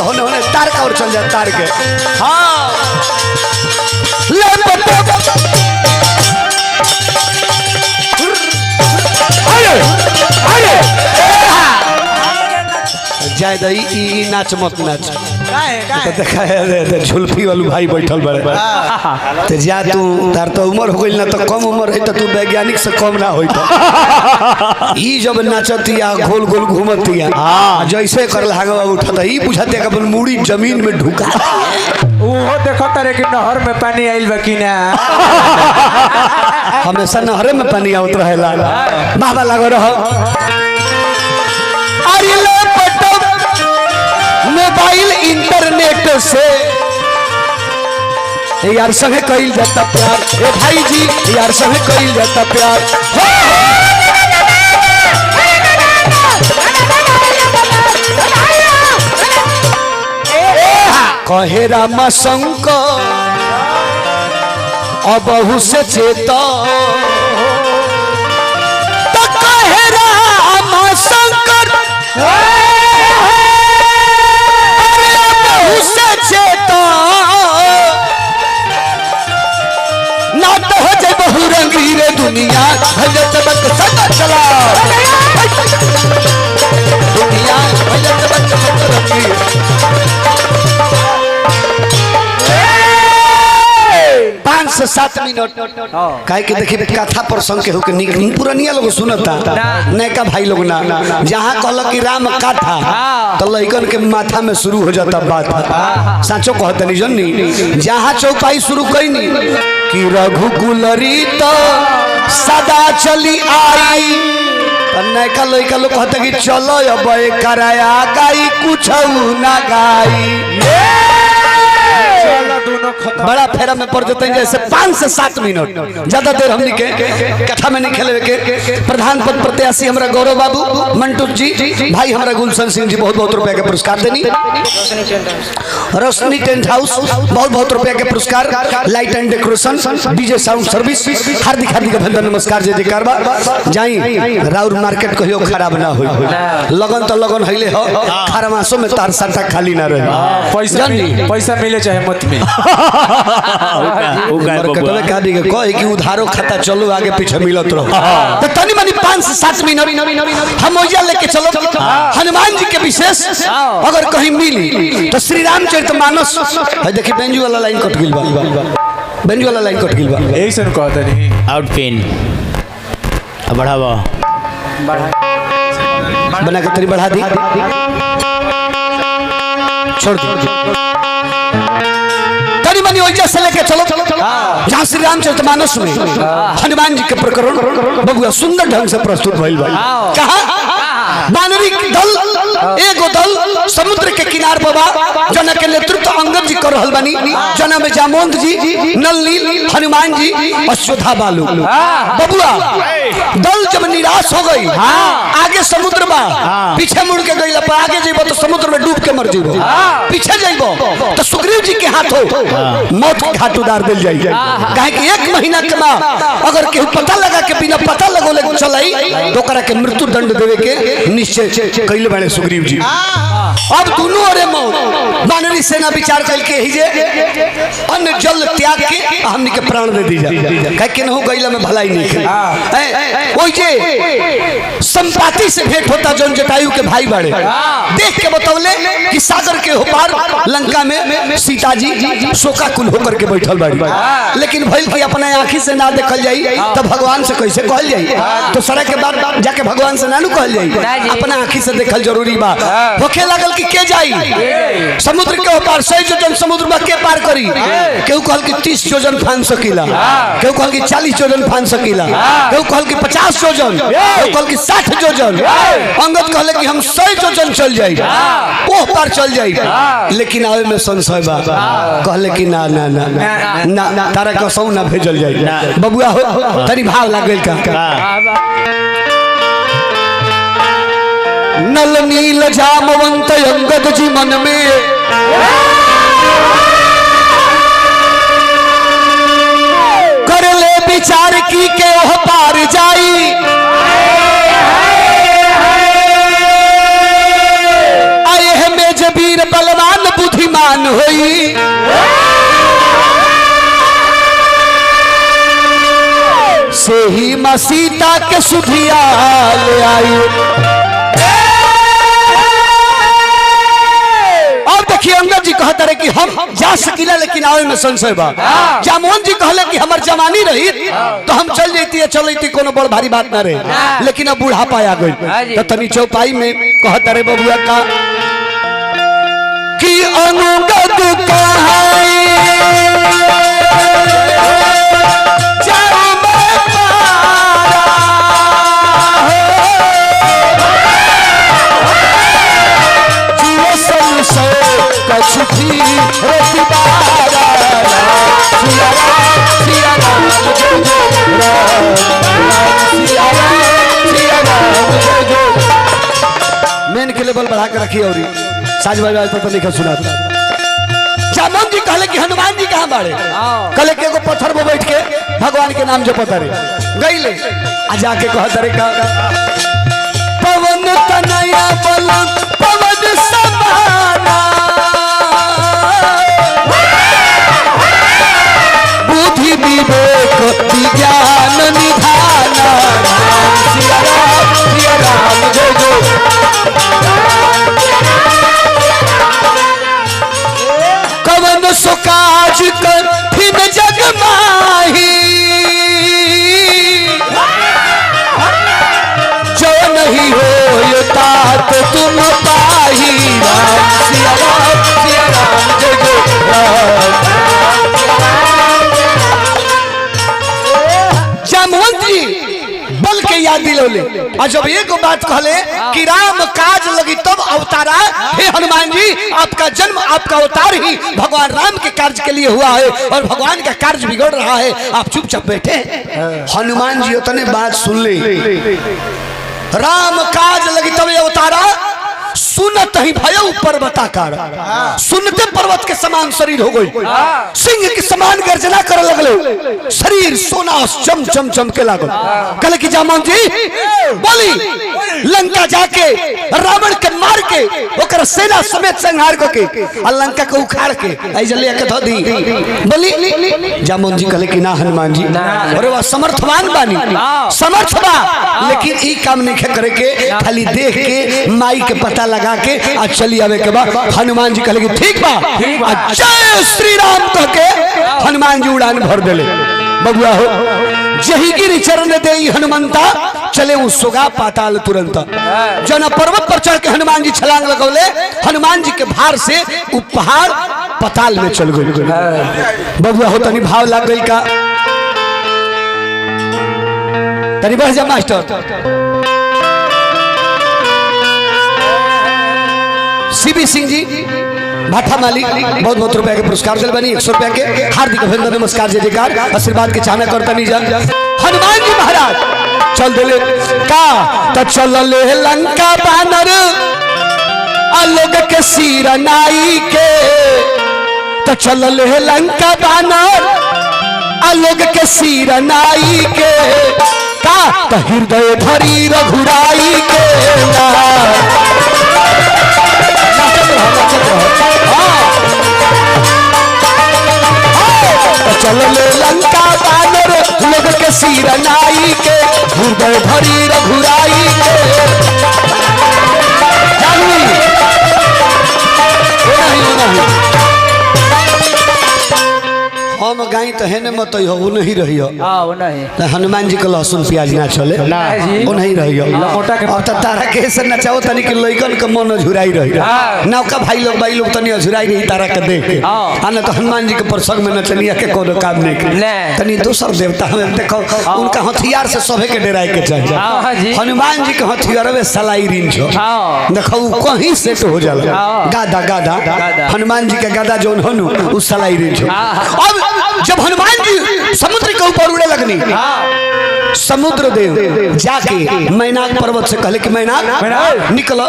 होने होने तार का और चल जाए तार के। हाँ जाए दई नाच मत नाच देखा है झुल्फी वालू भाई बैठल बड़े तो जा तू तार तो उम्र हो गई ना तो कम उम्र है तो तू वैज्ञानिक से कम ना होई तो ई जब नाचतिया गोल गोल घूमतिया जैसे कर लागवा उठता ई बुझाते अपन मुड़ी जमीन में ढुका वो देखो तारे कि नहर में पानी आइल बा कि ना हमेशा नहर में पानी आवत रहेला बाबा लागो रहो अरे ले मोबाइल इंटरनेट से यार संगे कइल जाता प्यार ए भाई जी यार संगे कइल जाता प्यार कहे रामा शंकर अबहु से चेता तो कहे रामा शंकर चेता ना तो हो जाए बहु रंगी रे दुनिया चला दुनिया 5 से 7 मिनट काहे के देखिए कथा प्रसंग के होके पुरानिया लोग सुनता नैका भाई लोग ना जहाँ कहल कि राम कथा तो लइकन के माथा में शुरू हो जाता बात साचो कहते नहीं जन्नी जहाँ चौपाई शुरू कैनी कि रघुकुलरी तो सदा चली आई नैका लइका लोग कहते कि चलो अब कराया गाई कुछ ना गाई बड़ा फेरा में पड़ जाते हैं जैसे 5 से 7 मिनट ज्यादा देर हमने के कथा में नहीं खेले के प्रधान पद प्रत्याशी हमारा गौरव बाबू मंटू जी भाई हमारा गुलशन सिंह जी बहुत बहुत रुपए के पुरस्कार देनी रोशनी टेंट हाउस बहुत बहुत रुपए के पुरस्कार light and decoration DJ sound service हार्दिक हार्दिक अभिनंदन नमस्कार जय जयकार जाई राउर मार्केट कहियो खराब ना हो लगन तो लगन हइले हो खरमासो में तार साटा खाली ना रहे पैसा मिले चाहे मत में कटले का दी के कहे कि उधारो खाता चलो आगे पीछे मिलत रहो तो तनी मनी 5 से 7 मिनट हम ओइजा लेके चलो हनुमान जी के विशेष अगर कहीं मिली तो श्री रामचरितमानस है देखी बेंजू वाला लाइन कट गेल बा बेंजू वाला लाइन कट गेल बा यही से कहते नहीं आउट पिन बढ़ावा बना के तरी बढ़ा दी छोड़ दो तनी मनी ओइजा से लेके चलो जहाँ श्री रामचरितमानस में हनुमान जी के प्रकरण बबुआ सुंदर ढंग से प्रस्तुत भइल बा कहा बानरी दल एगो दल समुद्र के किनार पर बा जना के नेतृत्व अंगद जी कर रहल बानी जना में जामोंद जी नल नील हनुमान जी अश्वत्था बालू बबुआ दल जब निराश हो गई आगे समुद्र बा पीछे मुड़ के गई पर आगे जेबो तो समुद्र में डूब के मर जेबो पीछे जेबो तो सुग्रीव जी के हाथों मौत के घाट उतार दिल जाई काहे कि 1 महीना के बाद अगर केहू पता लगा के बिना पता लगोले चलाई तो ओकरा के मृत्यु दंड देवे के निश्चय कइले बाड़े सुग्रीव जी अब दोनों अरे मौत बानरी सेना विचार करके ही जे अन्न जल त्याग के हमनी के प्राण दे दी जा काहे कि नहु गइला में भलाई नहीं है ओइ जे संपाति से भेंट होता जौन जटायु के भाई बाड़े देख के बतौले कि सागर के होपार लंका में सीता जी शोकाकुल होकर के बैठल बाड़ी लेकिन भइल कि अपने आंखी से ना देखल जाई तो भगवान से कैसे कहल जाई तो सड़क के बाद जाके भगवान से ना नु कहल जाई अपना आंखी से देखल जरूरी बा होखे लागल कि के जाई समुद्र के होपार 100 योजन समुद्र में के पार करी केहू कहल कि 30 योजन फान सकीला केहू कहल कि 40 योजन फान सकीला केहू कहल कि 50 योजन केहू कहल कि 60 योजन अंगद कहले कि हम 100 योजन चल जाई ओ पार चल जाई लेकिन आवे में संशय बा कहले कि ना ना ना ना ना तारा कसौ ना भेजल जाई बबुआ हो तनी भाव लागल का नल नील जामवंत अंगद जी मन में कर ले विचार की के ओह पार जाई आए है में जबीर बलवान माँ सीता के सुधिया ले आई। अब देखिए अंगद जी कहते रहे कि हम जा सकीला लेकिन आवे में संशय बा। जामोहन जी कहले कि हमर जवानी रही तो हम चल जैती चलती कोनो बड़ भारी बात ना रहे, लेकिन अब बुढ़ापा आ गई तो तनी चौपाई में कहते रहे बबुआ का कि अंगद कहाई मेन के लेवल बढ़ा के रखिए और साज भाई पर लिखा सुना। जामोहन जी कहले कि हनुमान जी कहाँ बाड़े? कहले कि एगो पत्थर पर बैठ के भगवान के नाम जपत रे गईले आ जाके कहत रे का पवन तनया बल पवन समाना बुद्धि विवेक विज्ञान निधाना सिया राम जय जय। कवन सो काज कठिन जग माही जो नहीं हो तात तुम पाही। सिया राम जय जय राम। जामोहन जी बल के याद दिलौले और जब एक बात कहले कि राम काज लगी तब अवतारा। हे हनुमान जी आपका जन्म आपका अवतार ही भगवान राम के कार्य के लिए हुआ है और भगवान का कार्य बिगड़ रहा है, आप चुपचाप बैठे। हनुमान जी उतने बात सुन ले। राम काज लगी तब अवतारा सुनत ही भयो पर्वताकार। सुनते पर्वत के समान शरीर हो गई, सिंह के समान गर्जना करे लगले, शरीर सोना चम चम चमके लागल। कहले कि जामोहन जी बोली लंका जाके रावण के मार के ओकर सेना समेत संहार करके आ लंका को उखाड़ के ऐजले के धो दी। बोली जामोहन जी कहले कि ना हनुमान जी अरे वह समर्थवान बानी समर्थ बा, लेकिन ई काम नहीं करे के खाली देख के माई के पता लगा के आज चली आवे के बाद। हनुमान जी कहले कि ठीक बा जय श्री राम कह के हनुमान जी उड़ान भर देले। बबुआ हो जही गिरी चरण दे हनुमंता चले सुगा पाताल तुरंत। जना पर्वत पर चढ़ के हनुमान जी छलांग लगौले, हनुमान जी के भार से उ पहाड़ पताल में चल गई। बबुआ हो तनी भाव लग गई का तनी बढ़ जा मास्टर। सीबी सिंह जी भाठा मालिक बहुत बहुत रुपया के पुरस्कार दिल बनी 100 रुपया के हार्दिक अभिनंदन नमस्कार जय जयकार आशीर्वाद के चाहना करता नहीं जा। हनुमान जी महाराज चल दिले का तो चल ले लंका बानर आलोक के सिर नाई के तो चल ले लंका बानर आलोक के सिर नाई के का तो हृदय धरी रघुराई के ना चल ले लंका बानर लोग के सिर नाई के हृदय भरी रघुराई के। हम गाई तो है मत हो वो नहीं रही हो हनुमान जी को लहसुन प्याज ना चले वो नहीं रही हो। अब तो तारा कैसे नचाओ तनी के लइकन के मन झुराई रही नौका भाई लोग तनी झुराई नहीं तारा के देख के आना तो हनुमान जी के प्रसंग में नचनिया के कोनो काम नहीं के तनी दूसर देवता हमें देखो उनका हथियार से सभे के डराए के चाहिए। हनुमान जी के हथियार में सलाई रिंच हो देखो कहीं सेट हो जाला गादा गादा हनुमान जी के गादा जोन हनु उस सलाई रिंच हो। अब जब हनुमान जी समुद्र के ऊपर उड़े लगनी समुद्र देव जाके मैनाक पर्वत से कहले कि मैनाक निकल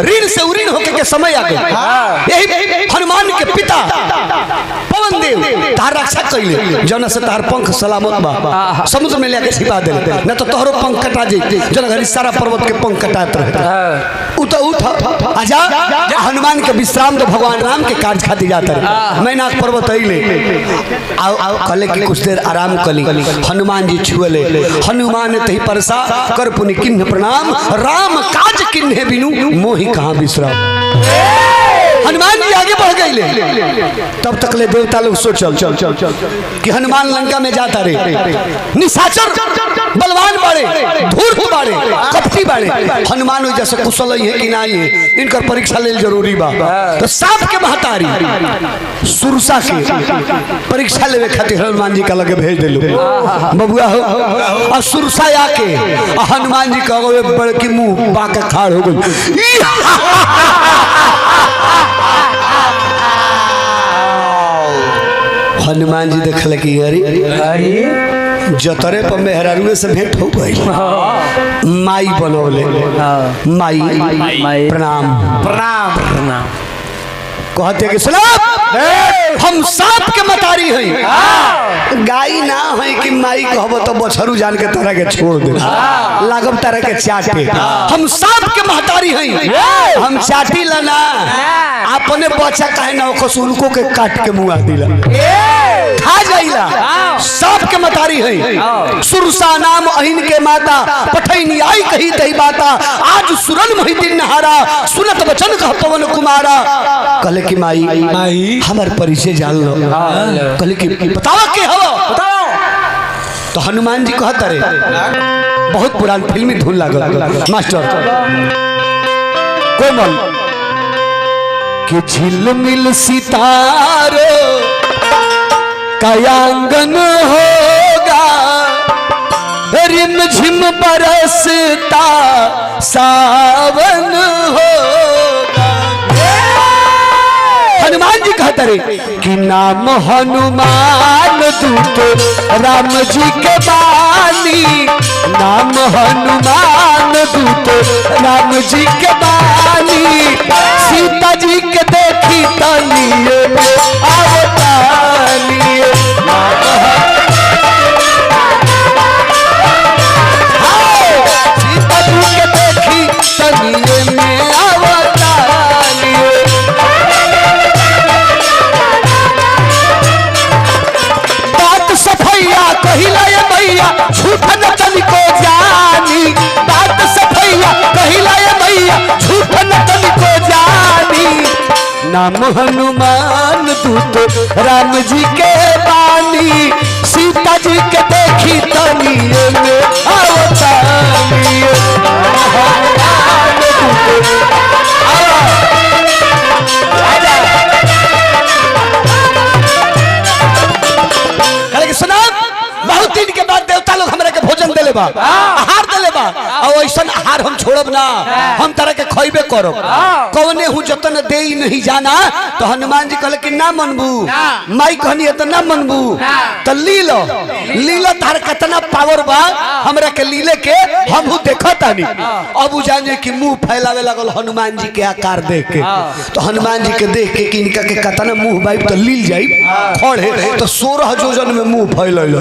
ऋण से उऋण होके के समय आ गया। यही हनुमान के पिता पवन देव तार रक्षा कैले जौना से तार पंख सलामत बा समुद्र में लेके छिपा दे न तो तोहरो पंख कटा जाए जन घरी सारा पर्वत के पंख कटात रहे उठ आजा हनुमान के विश्राम तो भगवान राम के कार्य खातिर जाता रहे मैनाक पर्वत अइले आओ कले की कुछ देर आराम कली हनुमान जी छुएले हनुमान तही परसा कर पुनि किन्ह प्रणाम राम काज किन्हे बिनु मोहि कहाँ विश्राम हनुमान जी आगे बढ़ गए तब तक ले देवता लोग सोचल कि हनुमान लंका में जाता रे निशाचर बलवान बाड़े धूर्त बाड़े कपटी बाड़े हनुमान जैसे कुशल है कि नहीं है इनकर परीक्षा ले जरूरी बा तो सांप के महतारी सुरसा के परीक्षा लेवे खातिर हनुमान जी का लगे भेज दिलो बबुआ हो और सुरसा आके हनुमान जी का बड़की मुंह बाके खाड़ हो गई हनुमान जी देखल कि अरे जतरे पर मेहरारू से भेंट हो गई माई बनौले माई प्रणाम प्रणाम प्रणाम कहते कि सुनो हम सांप के मतारी हैं गाय ना है कि माई कहबो तो बछरू जान के तरह के छोड़ दे लागब तरह के चाटे हम सांप के महतारी हैं हम चाटी लना अपने बच्चा कहे ना ओखस उनको के काट के मुआ दिला खा जाइला सांप के मतारी हैं सुरसा नाम अहिन के माता पठैनी आई कही तही बाता आज सुरन मोहिदिन नहारा सुनत वचन कह पवन कुमारा कहले कि माई हमार परिचय जान लो कहले कि बताओ के हो बताओ तो हनुमान जी कहता रे बहुत पुरान फिल्मी धुन लागल मास्टर कोमल कि झिलमिल सितारो कायांगन होगा रिम झिम बरसता सावन होगा हनुमान जी कहते रे कि नाम हनुमान दूत राम जी के बानी नाम हनुमान दूत राम जी के बानी सीता जी के देखी तनिए आवतानिए सीता जी के देखी तनिए में आवतानिए बात सफैया कहिला ये मैया झूठ न तनिको जानी बात सफैया कहिला ये मैया झूठ न तनिको जानी नाम हनुमान दूत राम जी के बानी सीता जी के देखी तनिए में आवतानिए हनुमान दूत सुना बहुत दिन के बाद देवता लोग हमरा के भोजन देले बा आहार देले बा और ऐसन आहार हम छोड़ब ना हम तरह के खइबे करब कौने हूँ जतन दे नहीं जाना तो हनुमान जी कहले कि ना मनबू माई कहनी तो ना मनबू तो लीलो तार कितना पावर बा हमरा के लीले के हम देखतानी अब जाने कि मुंह फैलावे लगल हनुमान जी के आकार देख के तो हनुमान जी के देख के कि इनका के कितना मुंह बाई तो लील जाई खड़े तो 16 जोजन में मुंह फैलल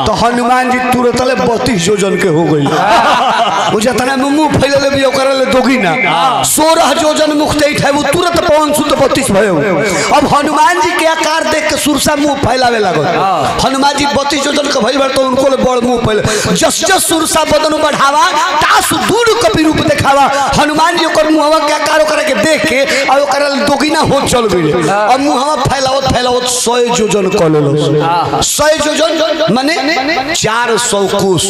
तो हनुमान जी तुरंत 32 जोजन के हो गई वो जितना मुंह फैलले भी ओकरा ले दोगी ना 16 जोजन मुख दे है वो तुरंत पवन सुत 32 भयो अब हनुमान जी के आकार देख के सुरसा मुंह फैलावे लागल हनुमान जी 32 जोजन के भइल तो उनको ले बड़ मुंह फैले जस जस सुरसा बदन बढ़ावा तास दूर कपि रूप दिखावा हनुमान जी ओकर मुंहवा के आकार ओकरा के देख के और ओकरा ले दोगुना हो चल गइल अब मुंहवा फैलावत 100 जोजन क लेलो 100 जोजन माने 400 कोस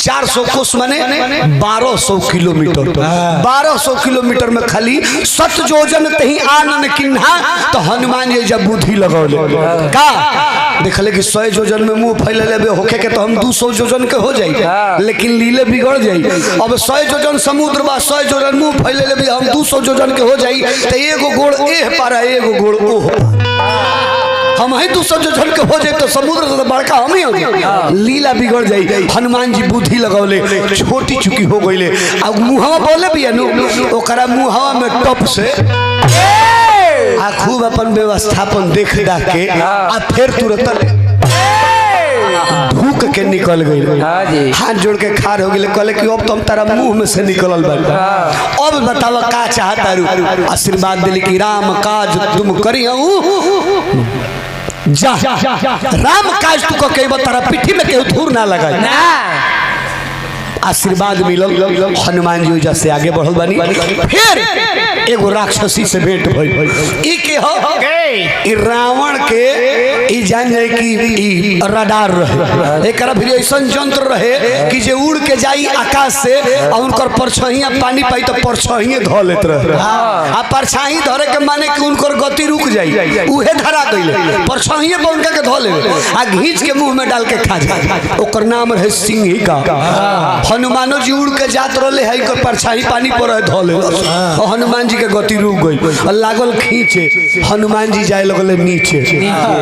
400 कोस माने 1200 किलोमीटर 1200 किलोमीटर में खाली 7 जोजन तही आनन किन्हा तो हनुमान जी जब बुद्धि लगौले का देखले कि 100 जोजन में मुंह फैलले बे होके के तो हम 200 जोजन के हो जाई लेकिन लीले बिगड़ जाई अब 100 जोजन समुद्र बा 100 जोजन मुंह फैलले बे हम 200 जोजन के हो जाई तो एगो गोड़ एह पार एगो गोड़ ओह हम ही 200 जोजन के हो जाए तो समुद्र से बड़का हम ही हो जाए लीला बिगड़ जाई हनुमान जी बुद्धि लगौले छोटी चुकी हो गईले अब मुहवा बोले भी नु ओकरा मुहवा में टप से आ खूब अपन व्यवस्थापन देख डाक के आ फिर तुरंत धूक के निकल गई। हाँ जी। हाथ जोड़ के खार हो गए, कहले कि अब तुम तारा मुंह में से निकलल बा, अब बतावा का चाहता रू। आशीर्वाद दिली कि राम काज तुम करियऊ जा, राम काज तू कह तारा पीठी में केहू धूर ना लगाई। आशीर्वाद मिलल, हनुमान जी जैसे आगे बढ़ल बनी। फिर एगो राक्षसी से भेंट भइल। ई के हो ई रावण के ई जान जाए कि ई रडार रहे, एकरा भी ऐसन यंत्र रहे कि जे उड़ के जाई आकाश से और उनकर परछाइयां पानी पाई तो परछाइयां ध लेत रहे। आ परछाई धरे के माने कि उनकर गति रुक जाई, उहे धरा गइले, परछाइयां पर उनका के ध ले आ घींच के मुंह में डाल के खा जाए। ओकर नाम रहे सिंहिका। हनुमानो जी उड़ के जात रहे है, को परछाई पानी पर धोले और हनुमान जी के गति रुक गई और लागल खींचे। हनुमान जी जाए लगले नीचे।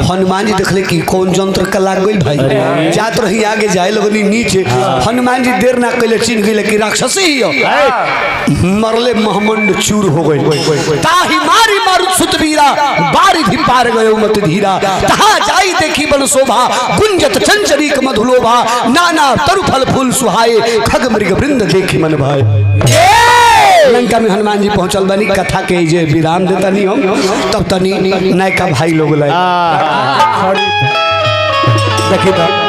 हनुमान जी देखले कि कौन यंत्र का लाग गई भाई, जात रही आगे जाए लगनी नीचे। हनुमान जी देर ना कइले चिन्ह गइले कि राक्षसी ही हो। मरले महमंड चूर हो गई। ताही मारी मारुत सुतवीरा बारी भी पार गयो मत धीरा। तहां जाई देखी बन शोभा गुंजत चंचरीक मधुलोभा। नाना तरु फल फूल सुहाए खग मृग वृंद देखी मन भाई। लंका में हनुमान जी पहुंचल बनी। कथा के जे विराम देता नहीं हम तब तनी नायका भाई लोग लाए देखी तो